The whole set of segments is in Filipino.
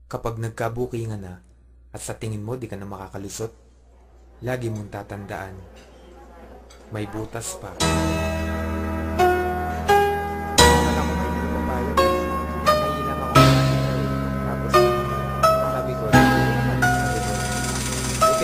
Kapag nagkabukingan na at sa tingin mo di ka na makakalusot, lagi mong tatandaan, may butas pa.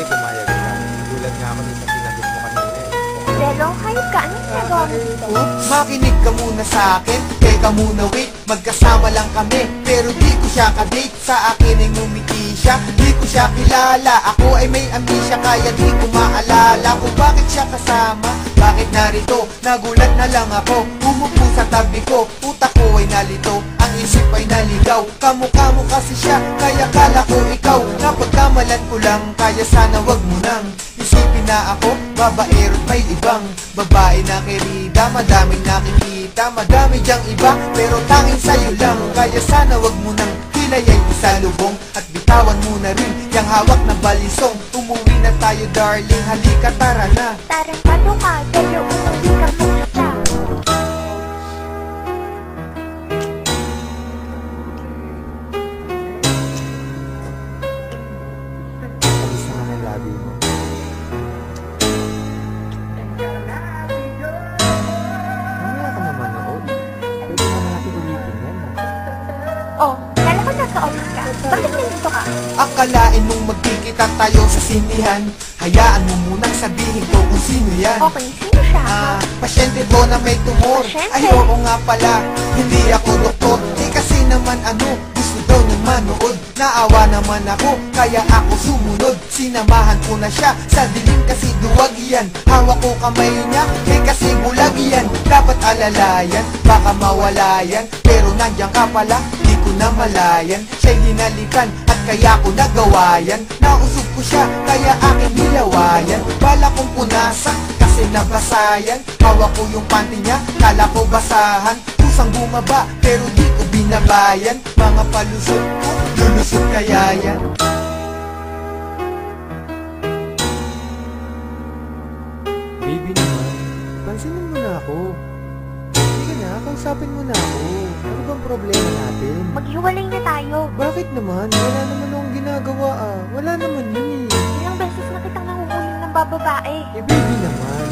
Pumayag ka. Nagulat nga ako sa sinagot mo kanina eh. Belo, hayop ka. Anong ginagawa mo dito? Makinig ka muna sa akin, teka muna wait. Magkasama lang kami, pero di ko siya kadate. Sa akin ay ngumiti siya, di ko siya kilala. Ako ay may amnesia, kaya di ko maalala kung bakit siya kasama, bakit narito. Nagulat na lang ako, umupo sa tabi ko. Utak ko ay nalito, ang isip ay naligaw. Kamukha mo kasi siya, kaya kala ko ikaw. Napagkamalan ko lang, kaya sana wag mo nang isipin na ako babaero't may ibang babae na querida. Madaming nakikita, madami diyang iba, pero tanging sa'yo lang. Kaya sana wag mo nang hilayay isalubong at bitawan mo na rin yung hawak na balisong. Umuwi na tayo darling, halika tara na. Tarantado ka, pero unang di ka magsa. Alis na ng labi mo. Mamaya ka naman noon. Pwede na natin ulitin yan. Oh, kala ko nasa office ka. Bakit nandito ka? Akalain mong magkikita tayo sa sinihan, hayaan mo munang sabihin ko kung sino yan. Okay, sino siya? Pasyente ko na may tumor. Pasyente? Ay oo nga pala, hindi ako doktor. Kasi naman gusto daw niyang manood. Naawa naman ako, kaya ako sumunod. Sinamahan ko na siya sa dilim kasi duwag yan. Hawak ko kamay niya, kasi bulag yan. Dapat alalayan, baka mawala yan. Pero nandiyan ka pala, di ko na malayan. Siya'y hinalikan at kaya ko nagawa yan. Nausog ko siya, kaya aking nilawayan. Bala kong punasan, kasi nabasayan. Hawak ko yung panty niya, kala ko basahan. Kusang bumaba, pero di ko binabayan. Mga palusot ko, lulusot kaya yan. Baby naman, pansinin mo na ako. Sige na, kausapin mo na ako. Ano bang problema natin? Maghiwalay na tayo. Bakit naman? Wala naman akong ginagawa ah. Wala naman yun eh. Ilang beses na kitang nanguhuli ng bababae. Eh baby naman,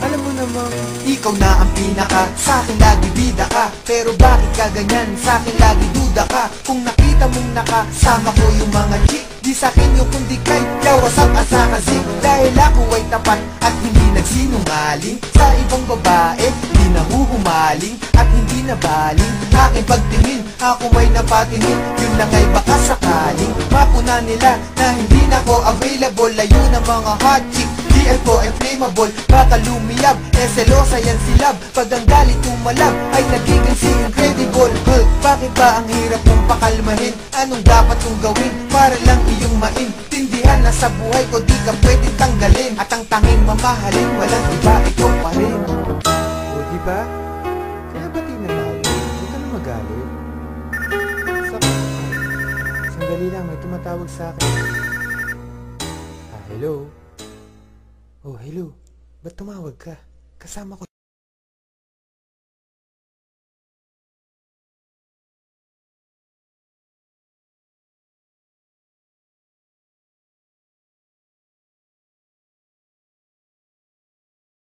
alam mo namang Ikaw na ang pinaka, sa akin lagi bida ka. Pero bakit ka ganyan, sa akin lagi duda ka. Kung nakita mong nakasama ko yung mga chick, di sa'kin yung kundi kay Yawasap at sa kasing. Dahil ako ay tapat at hindi nagsinungaling. Sa ibang babae, di nahuhumaling at hindi nabaling. Aking pagtingin, ako may napatingin. Yun lang ay baka sakaling mapuna nila na hindi na ako available. Layo ng mga hot chick, DL ko ay flammable. Baka lumiyab, selosa yan si love. Pag ang galit umalab, ay nagiging si incredible. Bakit ba ang hirap mong pakalmahin? Anong dapat kong gawin para lang iyong maintindihan na sa buhay ko di ka pwedeng tanggalin. At ang tanging mamahalin, walang iba, ikaw pa rin. o diba? Kaya bati na tayo. Huwag ka na magalit. Sandali lang, may tumatawag sa akin. Hello? Oh, hello. Ba't tumawag ka? Kasama ko